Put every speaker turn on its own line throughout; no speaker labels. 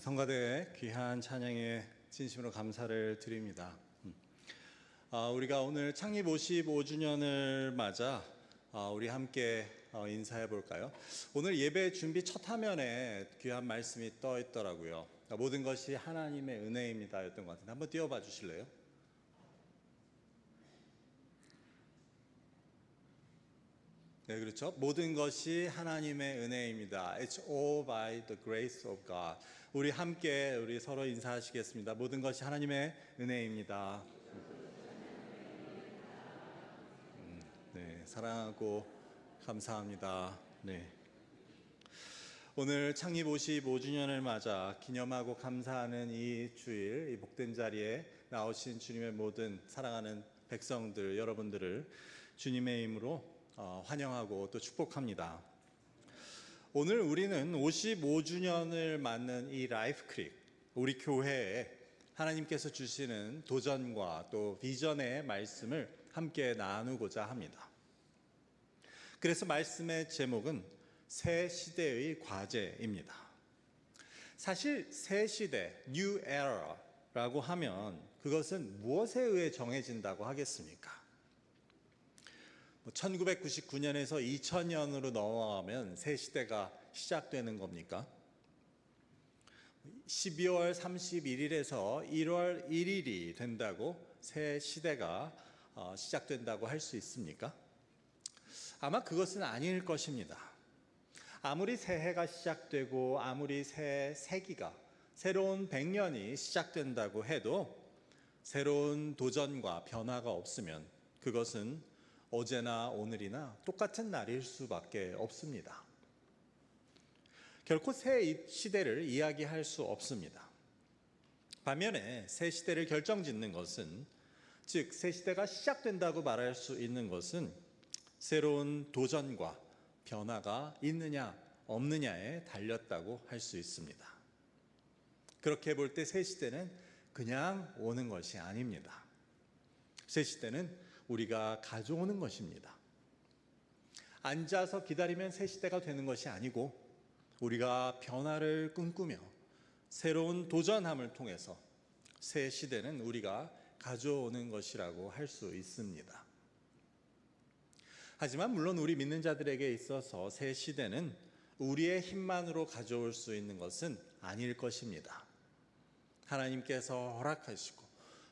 성가대의 귀한 찬양에 진심으로 감사를 드립니다. 우리가 오늘 창립 55주년을 맞아 우리 함께 인사해 볼까요? 오늘 예배 준비 첫 화면에 귀한 말씀이 떠 있더라고요. 모든 것이 하나님의 은혜입니다 였던 것 같은데 한번 띄워봐 주실래요? 네, 그렇죠. 모든 것이 하나님의 은혜입니다. It's all by the grace of God. 우리 함께 우리 서로 인사하시겠습니다. 모든 것이 하나님의 은혜입니다. 네, 사랑하고 감사합니다. 네. 오늘 창립 55주년을 맞아 기념하고 감사하는 이 주일, 이 복된 자리에 나오신 주님의 모든 사랑하는 백성들, 여러분들을 주님의 이름으로 환영하고 또 축복합니다. 오늘 우리는 55주년을 맞는 이 라이프 크릭, 우리 교회에 하나님께서 주시는 도전과 또 비전의 말씀을 함께 나누고자 합니다. 그래서 말씀의 제목은 새 시대의 과제입니다. 사실 새 시대, New Era라고 하면 그것은 무엇에 의해 정해진다고 하겠습니까? 1999년에서 2000년으로 넘어가면 새 시대가 시작되는 겁니까? 12월 31일에서 1월 1일이 된다고 새 시대가 시작된다고 할 수 있습니까? 아마 그것은 아닐 것입니다. 아무리 새해가 시작되고 아무리 새 세기가 새로운 100년이 시작된다고 해도 새로운 도전과 변화가 없으면 그것은 어제나 오늘이나 똑같은 날일 수밖에 없습니다. 결코 새 시대를 이야기할 수 없습니다. 반면에 새 시대를 결정짓는 것은, 즉 새 시대가 시작된다고 말할 수 있는 것은 새로운 도전과 변화가 있느냐 없느냐에 달렸다고 할 수 있습니다. 그렇게 볼 때 새 시대는 그냥 오는 것이 아닙니다. 새 시대는 우리가 가져오는 것입니다. 앉아서 기다리면 새 시대가 되는 것이 아니고 우리가 변화를 꿈꾸며 새로운 도전함을 통해서 새 시대는 우리가 가져오는 것이라고 할 수 있습니다. 하지만 물론 우리 믿는 자들에게 있어서 새 시대는 우리의 힘만으로 가져올 수 있는 것은 아닐 것입니다. 하나님께서 허락하시고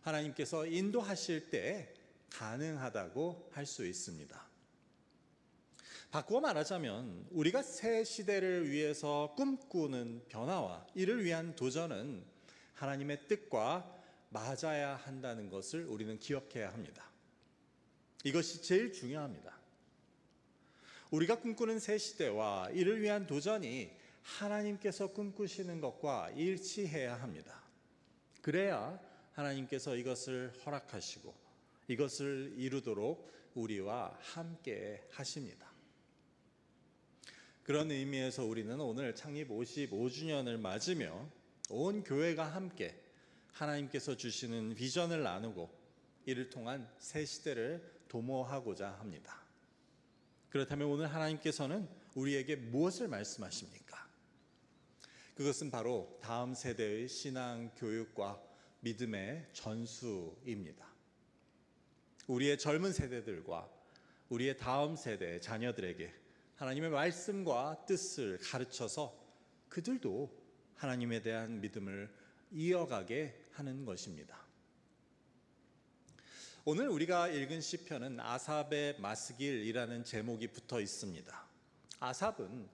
하나님께서 인도하실 때 가능하다고 할 수 있습니다. 바꾸어 말하자면 우리가 새 시대를 위해서 꿈꾸는 변화와 이를 위한 도전은 하나님의 뜻과 맞아야 한다는 것을 우리는 기억해야 합니다. 이것이 제일 중요합니다. 우리가 꿈꾸는 새 시대와 이를 위한 도전이 하나님께서 꿈꾸시는 것과 일치해야 합니다. 그래야 하나님께서 이것을 허락하시고 이것을 이루도록 우리와 함께 하십니다. 그런 의미에서 우리는 오늘 창립 55주년을 맞으며 온 교회가 함께 하나님께서 주시는 비전을 나누고 이를 통한 새 시대를 도모하고자 합니다. 그렇다면 오늘 하나님께서는 우리에게 무엇을 말씀하십니까? 그것은 바로 다음 세대의 신앙 교육과 믿음의 전수입니다. 우리의 젊은 세대들과 우리의 다음 세대 자녀들에게 하나님의 말씀과 뜻을 가르쳐서 그들도 하나님에 대한 믿음을 이어가게 하는 것입니다. 오늘 우리가 읽은 시편은 아삽의 마스길이라는 제목이 붙어 있습니다. 아삽은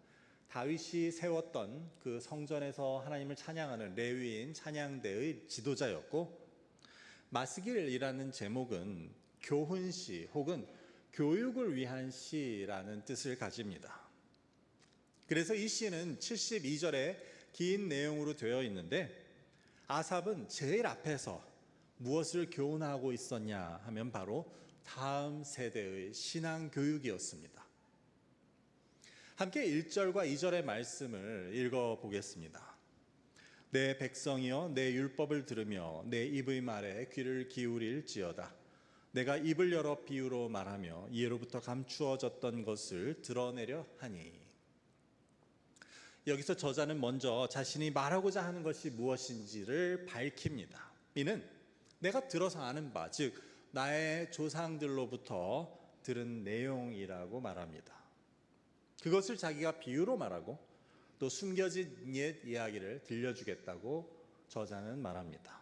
다윗이 세웠던 그 성전에서 하나님을 찬양하는 레위인 찬양대의 지도자였고, 마스길이라는 제목은 교훈시 혹은 교육을 위한 시라는 뜻을 가집니다. 그래서 이 시는 72절의 긴 내용으로 되어 있는데 아삽은 제일 앞에서 무엇을 교훈하고 있었냐 하면 바로 다음 세대의 신앙 교육이었습니다. 함께 1절과 2절의 말씀을 읽어보겠습니다. 내 백성이여 내 율법을 들으며 내 입의 말에 귀를 기울일지어다. 내가 입을 열어 비유로 말하며 이로부터 감추어졌던 것을 드러내려 하니. 여기서 저자는 먼저 자신이 말하고자 하는 것이 무엇인지를 밝힙니다. 이는 내가 들어서 아는 바, 즉 나의 조상들로부터 들은 내용이라고 말합니다. 그것을 자기가 비유로 말하고 또 숨겨진 옛 이야기를 들려주겠다고 저자는 말합니다.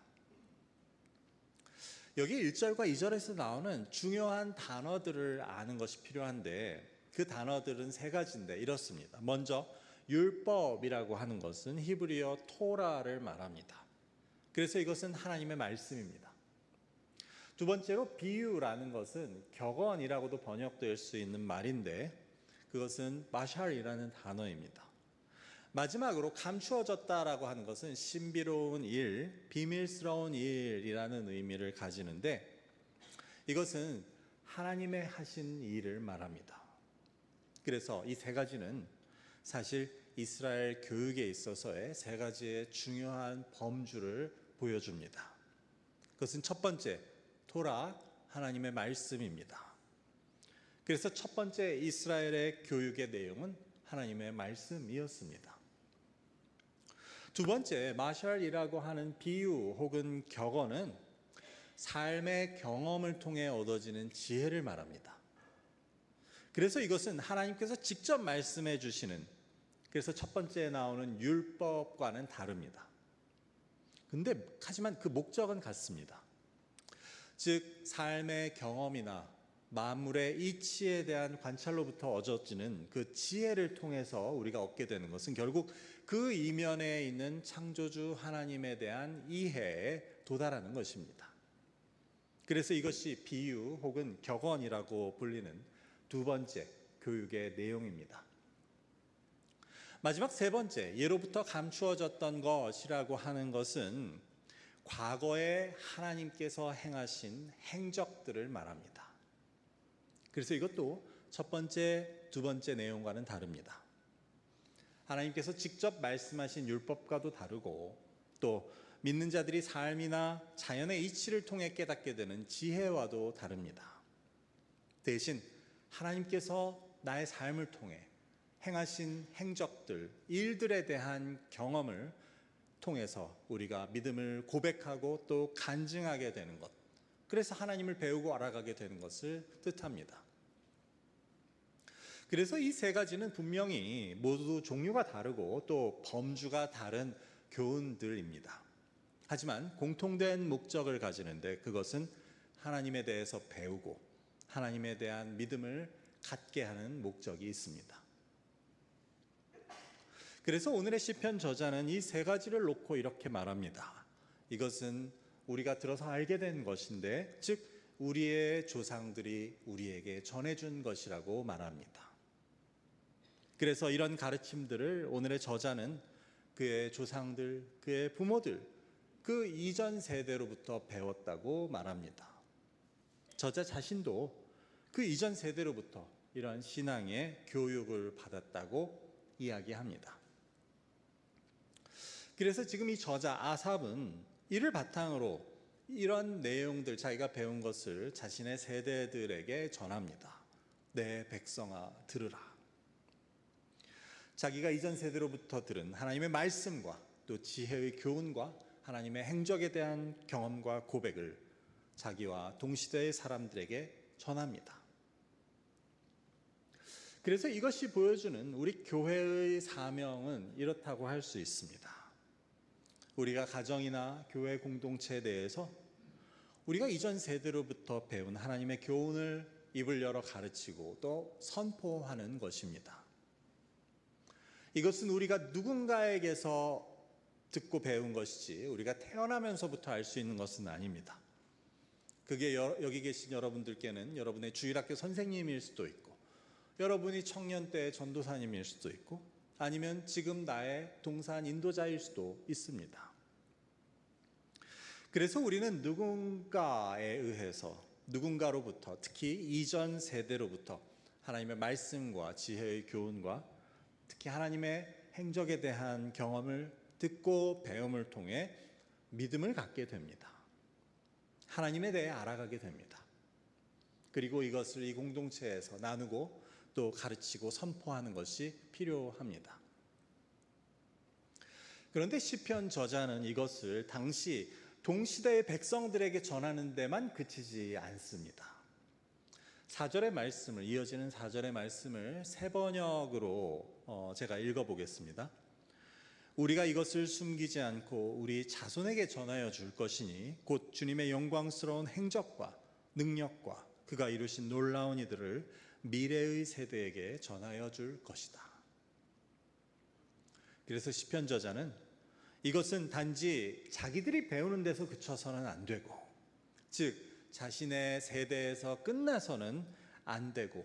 여기 1절과 2절에서 나오는 중요한 단어들을 아는 것이 필요한데 그 단어들은 세 가지인데 이렇습니다. 먼저 율법이라고 하는 것은 히브리어 토라를 말합니다. 그래서 이것은 하나님의 말씀입니다. 두 번째로 비유라는 것은 격언이라고도 번역될 수 있는 말인데 그것은 마샬이라는 단어입니다. 마지막으로 감추어졌다라고 하는 것은 신비로운 일, 비밀스러운 일이라는 의미를 가지는데 이것은 하나님의 하신 일을 말합니다. 그래서 이 세 가지는 사실 이스라엘 교육에 있어서의 세 가지의 중요한 범주를 보여줍니다. 그것은 첫 번째, 토라, 하나님의 말씀입니다. 그래서 첫 번째 이스라엘의 교육의 내용은 하나님의 말씀이었습니다. 두 번째, 마샬이라고 하는 비유 혹은 격언은 삶의 경험을 통해 얻어지는 지혜를 말합니다. 그래서 이것은 하나님께서 직접 말씀해 주시는, 그래서 첫 번째에 나오는 율법과는 다릅니다. 하지만 그 목적은 같습니다. 즉 삶의 경험이나 만물의 이치에 대한 관찰로부터 얻어지는 그 지혜를 통해서 우리가 얻게 되는 것은 결국 그 이면에 있는 창조주 하나님에 대한 이해에 도달하는 것입니다. 그래서 이것이 비유 혹은 격언이라고 불리는 두 번째 교육의 내용입니다. 마지막 세 번째, 예로부터 감추어졌던 것이라고 하는 것은 과거에 하나님께서 행하신 행적들을 말합니다. 그래서 이것도 첫 번째, 두 번째 내용과는 다릅니다. 하나님께서 직접 말씀하신 율법과도 다르고 또 믿는 자들이 삶이나 자연의 이치를 통해 깨닫게 되는 지혜와도 다릅니다. 대신 하나님께서 나의 삶을 통해 행하신 행적들, 일들에 대한 경험을 통해서 우리가 믿음을 고백하고 또 간증하게 되는 것, 그래서 하나님을 배우고 알아가게 되는 것을 뜻합니다. 그래서 이 세 가지는 분명히 모두 종류가 다르고 또 범주가 다른 교훈들입니다. 하지만 공통된 목적을 가지는데 그것은 하나님에 대해서 배우고 하나님에 대한 믿음을 갖게 하는 목적이 있습니다. 그래서 오늘의 시편 저자는 이 세 가지를 놓고 이렇게 말합니다. 이것은 우리가 들어서 알게 된 것인데, 즉 우리의 조상들이 우리에게 전해준 것이라고 말합니다. 그래서 이런 가르침들을 오늘의 저자는 그의 조상들, 그의 부모들, 그 이전 세대로부터 배웠다고 말합니다. 저자 자신도 그 이전 세대로부터 이런 신앙의 교육을 받았다고 이야기합니다. 그래서 지금 이 저자 아삽은 이를 바탕으로 이런 내용들, 자기가 배운 것을 자신의 세대들에게 전합니다. 내 백성아 들으라. 자기가 이전 세대로부터 들은 하나님의 말씀과 또 지혜의 교훈과 하나님의 행적에 대한 경험과 고백을 자기와 동시대의 사람들에게 전합니다. 그래서 이것이 보여주는 우리 교회의 사명은 이렇다고 할 수 있습니다. 우리가 가정이나 교회 공동체에 대해서 우리가 이전 세대로부터 배운 하나님의 교훈을 입을 열어 가르치고 또 선포하는 것입니다. 이것은 우리가 누군가에게서 듣고 배운 것이지 우리가 태어나면서부터 알 수 있는 것은 아닙니다. 그게 여기 계신 여러분들께는 여러분의 주일학교 선생님일 수도 있고 여러분이 청년 때 전도사님일 수도 있고 아니면 지금 나의 동산 인도자일 수도 있습니다. 그래서 우리는 누군가에 의해서 누군가로부터 특히 이전 세대로부터 하나님의 말씀과 지혜의 교훈과 특히 하나님의 행적에 대한 경험을 듣고 배움을 통해 믿음을 갖게 됩니다. 하나님에 대해 알아가게 됩니다. 그리고 이것을 이 공동체에서 나누고 또 가르치고 선포하는 것이 필요합니다. 그런데 시편 저자는 이것을 당시 동시대의 백성들에게 전하는 데만 그치지 않습니다. 4절의 말씀을, 이어지는 4절의 말씀을 세 번역으로 제가 읽어보겠습니다. 우리가 이것을 숨기지 않고 우리 자손에게 전하여 줄 것이니 곧 주님의 영광스러운 행적과 능력과 그가 이루신 놀라운 이들을 미래의 세대에게 전하여 줄 것이다. 그래서 시편 저자는 이것은 단지 자기들이 배우는 데서 그쳐서는 안 되고, 즉 자신의 세대에서 끝나서는 안 되고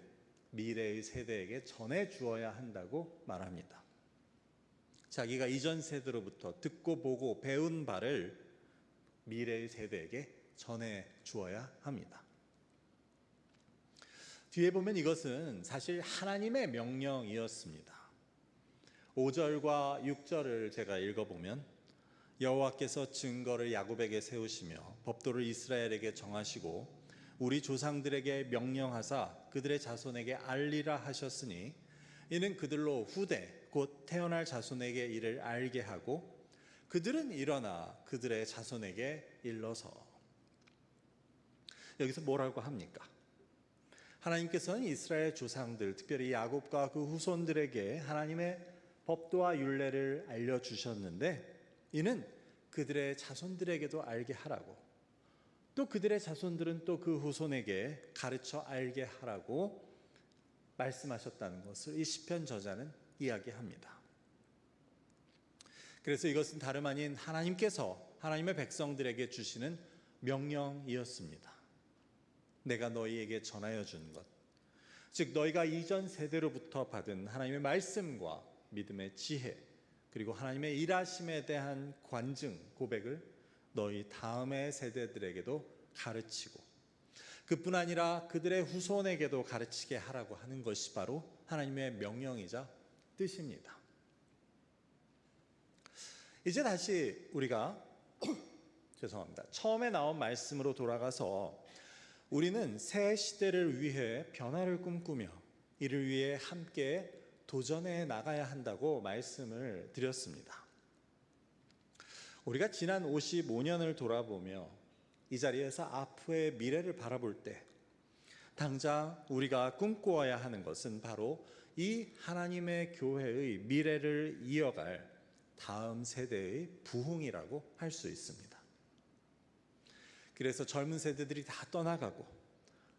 미래의 세대에게 전해 주어야 한다고 말합니다. 자기가 이전 세대로부터 듣고 보고 배운 바를 미래의 세대에게 전해 주어야 합니다. 뒤에 보면 이것은 사실 하나님의 명령이었습니다. 5절과 6절을 제가 읽어보면 여호와께서 증거를 야곱에게 세우시며 법도를 이스라엘에게 정하시고 우리 조상들에게 명령하사 그들의 자손에게 알리라 하셨으니 이는 그들로 후대 곧 태어날 자손에게 이를 알게 하고 그들은 일어나 그들의 자손에게 일러서. 여기서 뭐라고 합니까? 하나님께서는 이스라엘 조상들, 특별히 야곱과 그 후손들에게 하나님의 법도와 율례를 알려주셨는데 이는 그들의 자손들에게도 알게 하라고, 또 그들의 자손들은 또 그 후손에게 가르쳐 알게 하라고 말씀하셨다는 것을 이 시편 저자는 이야기합니다. 그래서 이것은 다름 아닌 하나님께서 하나님의 백성들에게 주시는 명령이었습니다. 내가 너희에게 전하여 준 것, 즉 너희가 이전 세대로부터 받은 하나님의 말씀과 믿음의 지혜, 그리고 하나님의 일하심에 대한 관증, 고백을 너희 다음의 세대들에게도 가르치고 그뿐 아니라 그들의 후손에게도 가르치게 하라고 하는 것이 바로 하나님의 명령이자 뜻입니다. 이제 다시 우리가 처음에 나온 말씀으로 돌아가서 우리는 새 시대를 위해 변화를 꿈꾸며 이를 위해 함께 도전해 나가야 한다고 말씀을 드렸습니다. 우리가 지난 55년을 돌아보며 이 자리에서 앞의 미래를 바라볼 때 당장 우리가 꿈꾸어야 하는 것은 바로 이 하나님의 교회의 미래를 이어갈 다음 세대의 부흥이라고 할 수 있습니다. 그래서 젊은 세대들이 다 떠나가고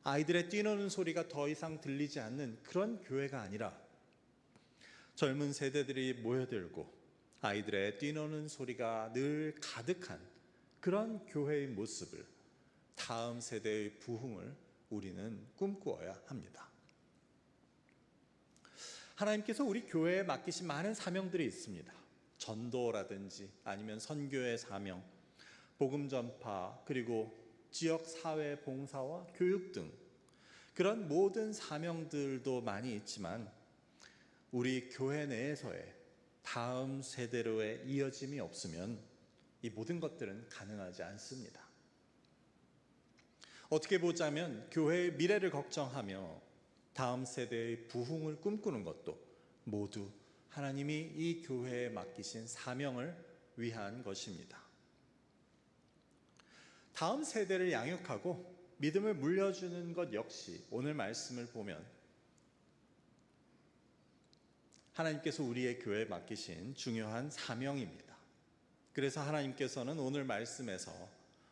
아이들의 뛰노는 소리가 더 이상 들리지 않는 그런 교회가 아니라 젊은 세대들이 모여들고 아이들의 뛰노는 소리가 늘 가득한 그런 교회의 모습을, 다음 세대의 부흥을 우리는 꿈꾸어야 합니다. 하나님께서 우리 교회에 맡기신 많은 사명들이 있습니다. 전도라든지 아니면 선교의 사명, 복음 전파, 그리고 지역 사회 봉사와 교육 등 그런 모든 사명들도 많이 있지만 우리 교회 내에서의 다음 세대로의 이어짐이 없으면 이 모든 것들은 가능하지 않습니다. 어떻게 보자면 교회의 미래를 걱정하며 다음 세대의 부흥을 꿈꾸는 것도 모두 하나님이 이 교회에 맡기신 사명을 위한 것입니다. 다음 세대를 양육하고 믿음을 물려주는 것 역시 오늘 말씀을 보면 하나님께서 우리의 교회에 맡기신 중요한 사명입니다. 그래서 하나님께서는 오늘 말씀에서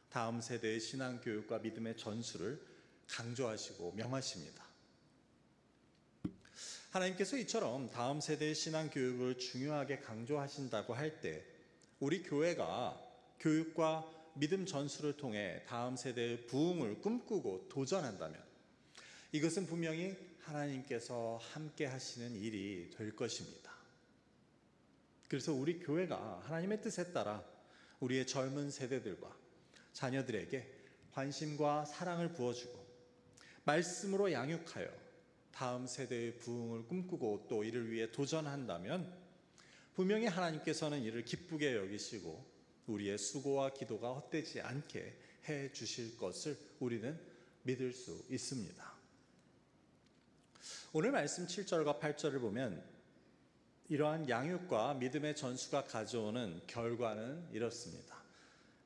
다음 세대의 신앙교육과 믿음의 전수를 강조하시고 명하십니다. 하나님께서 이처럼 다음 세대의 신앙교육을 중요하게 강조하신다고 할 때 우리 교회가 교육과 믿음 전수를 통해 다음 세대의 부흥을 꿈꾸고 도전한다면 이것은 분명히 하나님께서 함께 하시는 일이 될 것입니다. 그래서 우리 교회가 하나님의 뜻에 따라 우리의 젊은 세대들과 자녀들에게 관심과 사랑을 부어주고 말씀으로 양육하여 다음 세대의 부흥을 꿈꾸고 또 이를 위해 도전한다면 분명히 하나님께서는 이를 기쁘게 여기시고 우리의 수고와 기도가 헛되지 않게 해 주실 것을 우리는 믿을 수 있습니다. 오늘 말씀 7절과 8절을 보면 이러한 양육과 믿음의 전수가 가져오는 결과는 이렇습니다.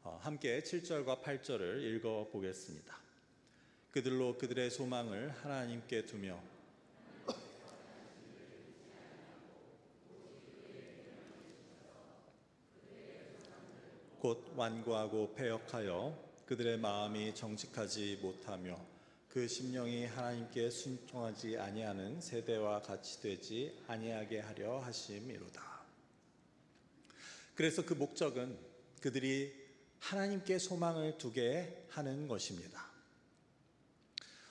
함께 7절과 8절을 읽어보겠습니다. 그들로 그들의 소망을 하나님께 두며 곧 완고하고 패역하여 그들의 마음이 정직하지 못하며 그 심령이 하나님께 순종하지 아니하는 세대와 같이 되지 아니하게 하려 하심이로다. 그래서 그 목적은 그들이 하나님께 소망을 두게 하는 것입니다.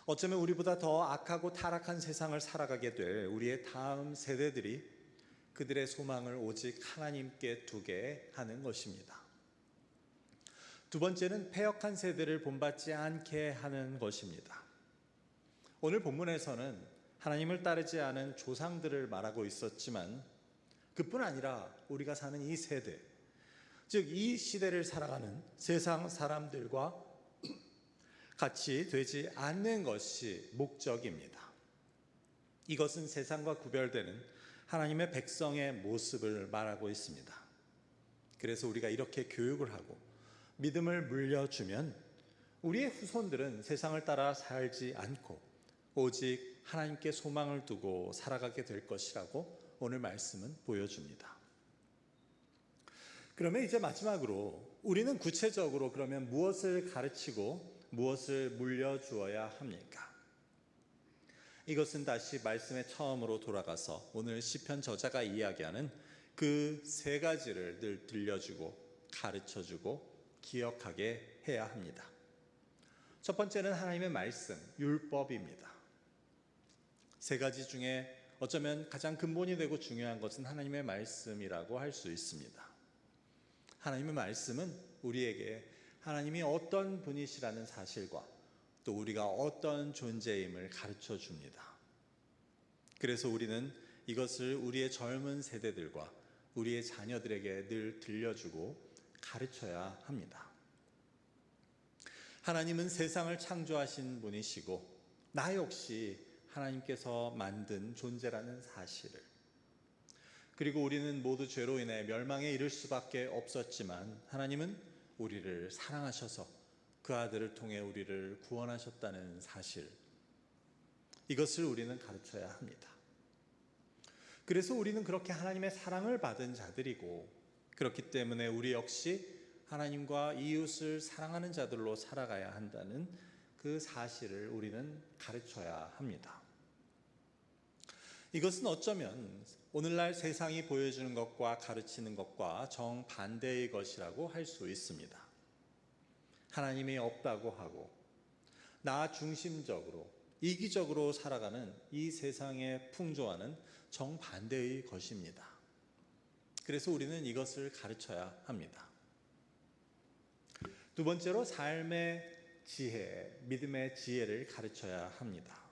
어쩌면 우리보다 더 악하고 타락한 세상을 살아가게 될 우리의 다음 세대들이 그들의 소망을 오직 하나님께 두게 하는 것입니다. 두 번째는 패역한 세대를 본받지 않게 하는 것입니다. 오늘 본문에서는 하나님을 따르지 않은 조상들을 말하고 있었지만 그뿐 아니라 우리가 사는 이 세대, 즉 이 시대를 살아가는 세상 사람들과 같이 되지 않는 것이 목적입니다. 이것은 세상과 구별되는 하나님의 백성의 모습을 말하고 있습니다. 그래서 우리가 이렇게 교육을 하고 믿음을 물려주면 우리의 후손들은 세상을 따라 살지 않고 오직 하나님께 소망을 두고 살아가게 될 것이라고 오늘 말씀은 보여줍니다. 그러면 이제 마지막으로 우리는 구체적으로 그러면 무엇을 가르치고 무엇을 물려주어야 합니까? 이것은 다시 말씀의 처음으로 돌아가서 오늘 시편 저자가 이야기하는 그 세 가지를 늘 들려주고 가르쳐주고 기억하게 해야 합니다. 첫 번째는 하나님의 말씀, 율법입니다. 세 가지 중에 어쩌면 가장 근본이 되고 중요한 것은 하나님의 말씀이라고 할 수 있습니다. 하나님의 말씀은 우리에게 하나님이 어떤 분이시라는 사실과 또 우리가 어떤 존재임을 가르쳐 줍니다. 그래서 우리는 이것을 우리의 젊은 세대들과 우리의 자녀들에게 늘 들려주고 가르쳐야 합니다. 하나님은 세상을 창조하신 분이시고 나 역시 하나님께서 만든 존재라는 사실을, 그리고 우리는 모두 죄로 인해 멸망에 이를 수밖에 없었지만 하나님은 우리를 사랑하셔서 그 아들을 통해 우리를 구원하셨다는 사실, 이것을 우리는 가르쳐야 합니다. 그래서 우리는 그렇게 하나님의 사랑을 받은 자들이고 그렇기 때문에 우리 역시 하나님과 이웃을 사랑하는 자들로 살아가야 한다는 그 사실을 우리는 가르쳐야 합니다. 이것은 어쩌면 오늘날 세상이 보여주는 것과 가르치는 것과 정반대의 것이라고 할 수 있습니다. 하나님이 없다고 하고 나 중심적으로 이기적으로 살아가는 이 세상의 풍조와는 정반대의 것입니다. 그래서 우리는 이것을 가르쳐야 합니다. 두 번째로 삶의 지혜, 믿음의 지혜를 가르쳐야 합니다.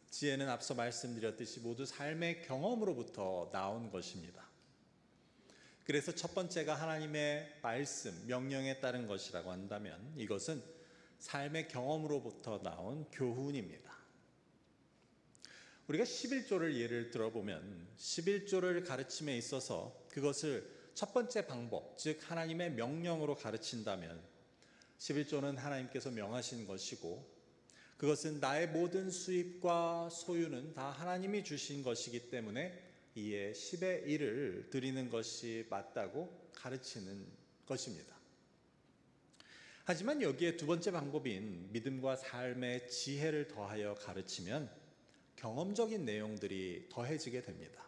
지혜는 앞서 말씀드렸듯이 모두 삶의 경험으로부터 나온 것입니다. 그래서 첫 번째가 하나님의 말씀, 명령에 따른 것이라고 한다면 이것은 삶의 경험으로부터 나온 교훈입니다. 우리가 11조를 예를 들어보면 11조를 가르침에 있어서 그것을 첫 번째 방법, 즉 하나님의 명령으로 가르친다면 11조는 하나님께서 명하신 것이고 그것은 나의 모든 수입과 소유는 다 하나님이 주신 것이기 때문에 이에 10의 1을 드리는 것이 맞다고 가르치는 것입니다. 하지만 여기에 두 번째 방법인 믿음과 삶의 지혜를 더하여 가르치면 경험적인 내용들이 더해지게 됩니다.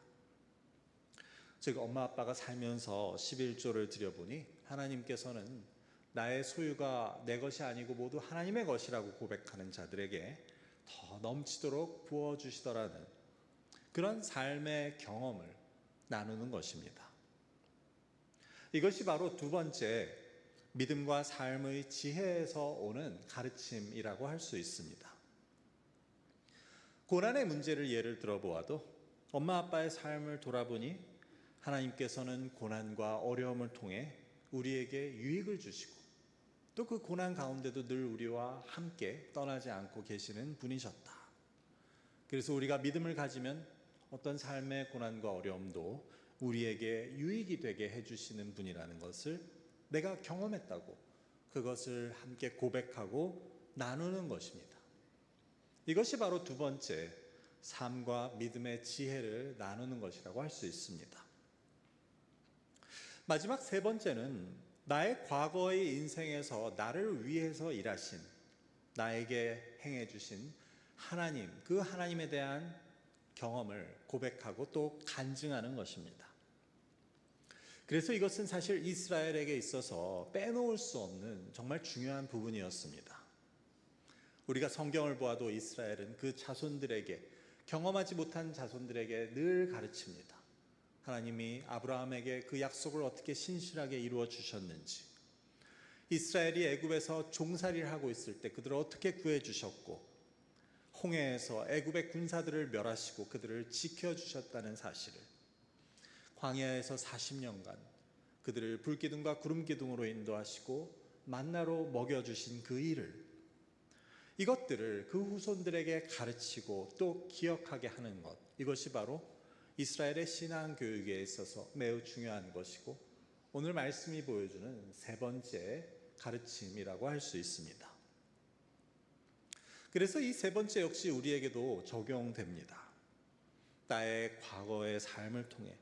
즉 엄마 아빠가 살면서 11조를 드려보니 하나님께서는 나의 소유가 내 것이 아니고 모두 하나님의 것이라고 고백하는 자들에게 더 넘치도록 부어주시더라는 그런 삶의 경험을 나누는 것입니다. 이것이 바로 두 번째 믿음과 삶의 지혜에서 오는 가르침이라고 할 수 있습니다. 고난의 문제를 예를 들어보아도 엄마 아빠의 삶을 돌아보니 하나님께서는 고난과 어려움을 통해 우리에게 유익을 주시고 또 그 고난 가운데도 늘 우리와 함께 떠나지 않고 계시는 분이셨다. 그래서 우리가 믿음을 가지면 어떤 삶의 고난과 어려움도 우리에게 유익이 되게 해주시는 분이라는 것을 내가 경험했다고 그것을 함께 고백하고 나누는 것입니다. 이것이 바로 두 번째, 삶과 믿음의 지혜를 나누는 것이라고 할 수 있습니다. 마지막 세 번째는 나의 과거의 인생에서 나를 위해서 일하신, 나에게 행해 주신 하나님, 그 하나님에 대한 경험을 고백하고 또 간증하는 것입니다. 그래서 이것은 사실 이스라엘에게 있어서 빼놓을 수 없는 정말 중요한 부분이었습니다. 우리가 성경을 보아도 이스라엘은 그 자손들에게, 경험하지 못한 자손들에게 늘 가르칩니다. 하나님이 아브라함에게 그 약속을 어떻게 신실하게 이루어 주셨는지, 이스라엘이 애굽에서 종살이를 하고 있을 때 그들을 어떻게 구해 주셨고, 홍해에서 애굽의 군사들을 멸하시고 그들을 지켜주셨다는 사실을, 광야에서 40년간 그들을 불기둥과 구름기둥으로 인도하시고 만나로 먹여주신 그 일을, 이것들을 그 후손들에게 가르치고 또 기억하게 하는 것, 이것이 바로 이스라엘의 신앙 교육에 있어서 매우 중요한 것이고 오늘 말씀이 보여주는 세 번째 가르침이라고 할 수 있습니다. 그래서 이 세 번째 역시 우리에게도 적용됩니다. 나의 과거의 삶을 통해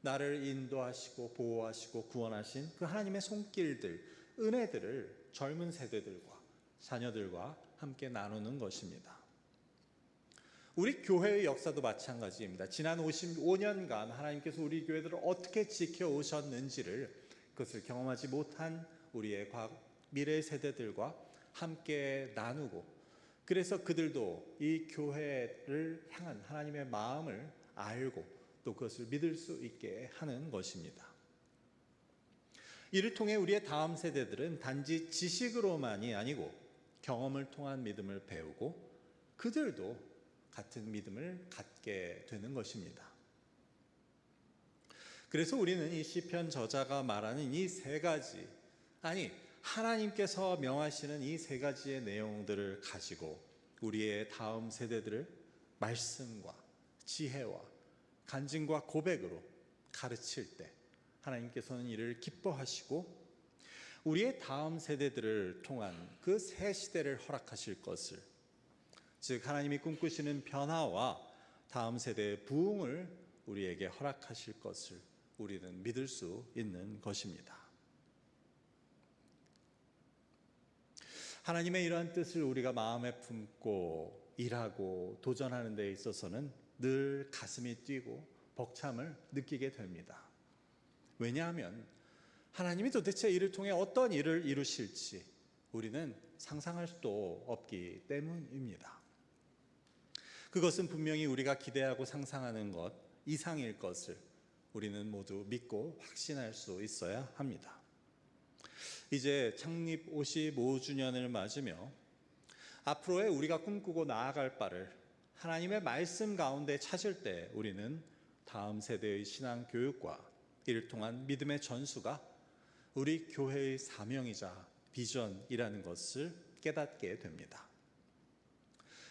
나를 인도하시고 보호하시고 구원하신 그 하나님의 손길들, 은혜들을 젊은 세대들과 자녀들과 함께 나누는 것입니다. 우리 교회의 역사도 마찬가지입니다. 지난 55년간 하나님께서 우리 교회들을 어떻게 지켜오셨는지를, 그것을 경험하지 못한 우리의 미래 세대들과 함께 나누고, 그래서 그들도 이 교회를 향한 하나님의 마음을 알고 또 그것을 믿을 수 있게 하는 것입니다. 이를 통해 우리의 다음 세대들은 단지 지식으로만이 아니고 경험을 통한 믿음을 배우고 그들도 같은 믿음을 갖게 되는 것입니다. 그래서 우리는 이 시편 저자가 말하는 이 세 가지, 아니 하나님께서 명하시는 이 세 가지의 내용들을 가지고 우리의 다음 세대들을 말씀과 지혜와 간증과 고백으로 가르칠 때 하나님께서는 이를 기뻐하시고 우리의 다음 세대들을 통한 그 새 시대를 허락하실 것을, 즉 하나님이 꿈꾸시는 변화와 다음 세대의 부흥을 우리에게 허락하실 것을 우리는 믿을 수 있는 것입니다. 하나님의 이러한 뜻을 우리가 마음에 품고 일하고 도전하는 데 있어서는 늘 가슴이 뛰고 벅참을 느끼게 됩니다. 왜냐하면 하나님이 도대체 이를 통해 어떤 일을 이루실지 우리는 상상할 수도 없기 때문입니다. 그것은 분명히 우리가 기대하고 상상하는 것 이상일 것을 우리는 모두 믿고 확신할 수 있어야 합니다. 이제 창립 55주년을 맞으며 앞으로의 우리가 꿈꾸고 나아갈 바를 하나님의 말씀 가운데 찾을 때 우리는 다음 세대의 신앙 교육과 이를 통한 믿음의 전수가 우리 교회의 사명이자 비전이라는 것을 깨닫게 됩니다.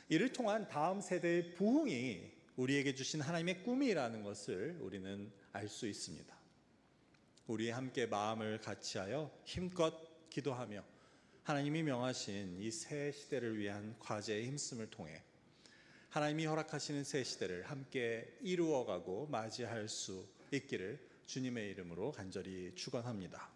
이를 통한 다음 세대의 부흥이 우리에게 주신 하나님의 꿈이라는 것을 우리는 알 수 있습니다. 우리 함께 마음을 같이하여 힘껏 기도하며 하나님이 명하신 이 새 시대를 위한 과제에 힘쓰을 통해 하나님이 허락하시는 새 시대를 함께 이루어가고 맞이할 수 있기를 주님의 이름으로 간절히 축원합니다.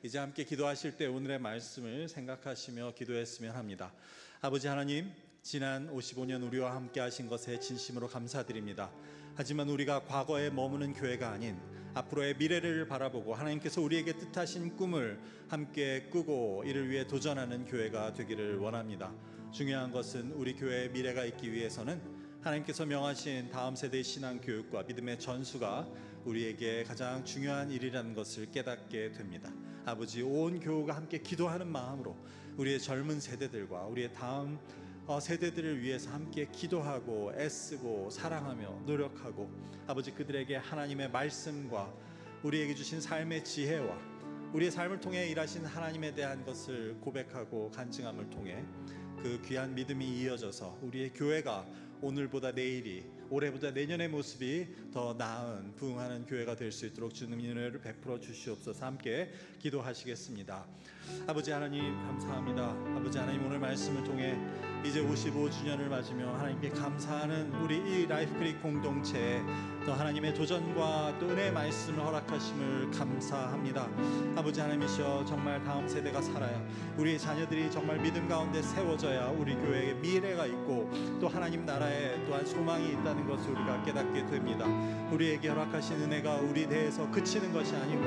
이제 함께 기도하실 때 오늘의 말씀을 생각하시며 기도했으면 합니다. 아버지 하나님, 지난 55년 우리와 함께 하신 것에 진심으로 감사드립니다. 하지만 우리가 과거에 머무는 교회가 아닌 앞으로의 미래를 바라보고 하나님께서 우리에게 뜻하신 꿈을 함께 꾸고 이를 위해 도전하는 교회가 되기를 원합니다. 중요한 것은 우리 교회의 미래가 있기 위해서는 하나님께서 명하신 다음 세대의 신앙 교육과 믿음의 전수가 우리에게 가장 중요한 일이라는 것을 깨닫게 됩니다. 아버지, 온 교우가 함께 기도하는 마음으로 우리의 젊은 세대들과 우리의 다음 세대들을 위해서 함께 기도하고 애쓰고 사랑하며 노력하고 아버지, 그들에게 하나님의 말씀과 우리에게 주신 삶의 지혜와 우리의 삶을 통해 일하신 하나님에 대한 것을 고백하고 간증함을 통해 그 귀한 믿음이 이어져서 우리의 교회가 오늘보다 내일이, 올해보다 내년의 모습이 더 나은 부흥하는 교회가 될 수 있도록 주님의 은혜를 베풀어 주시옵소서. 함께 기도하시겠습니다. 아버지 하나님 감사합니다. 아버지 하나님 오늘 말씀을 통해 이제 55주년을 맞으며 하나님께 감사하는 우리 이 라이프크릭 공동체에 또 하나님의 도전과 또 은혜의 말씀을 허락하심을 감사합니다. 아버지 하나님이시여, 정말 다음 세대가 살아야, 우리의 자녀들이 정말 믿음 가운데 세워져야 우리 교회에 미래가 있고 또 하나님 나라에 또한 소망이 있다는 것을 우리가 깨닫게 됩니다. 우리에게 허락하신 은혜가 우리 대에서 그치는 것이 아니고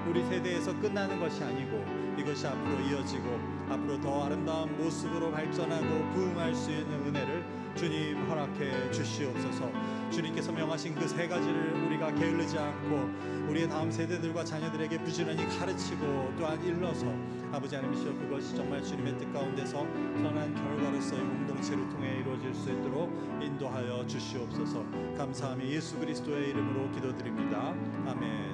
우리 세대에서 끝나는 것이 아니고 이것이 앞으로 이어지고 앞으로 더 아름다운 모습으로 발전하고 부흥할 수 있는 은혜를 주님 허락해 주시옵소서. 주님께서 명하신 그 세 가지를 우리가 게을르지 않고 우리의 다음 세대들과 자녀들에게 부지런히 가르치고 또한 일러서 아버지 하나님이시여, 그것이 정말 주님의 뜻 가운데서 선한 결과로서의 공동체를 통해 이루어질 수 있도록 인도하여 주시옵소서. 감사하며 예수 그리스도의 이름으로 기도드립니다. 아멘.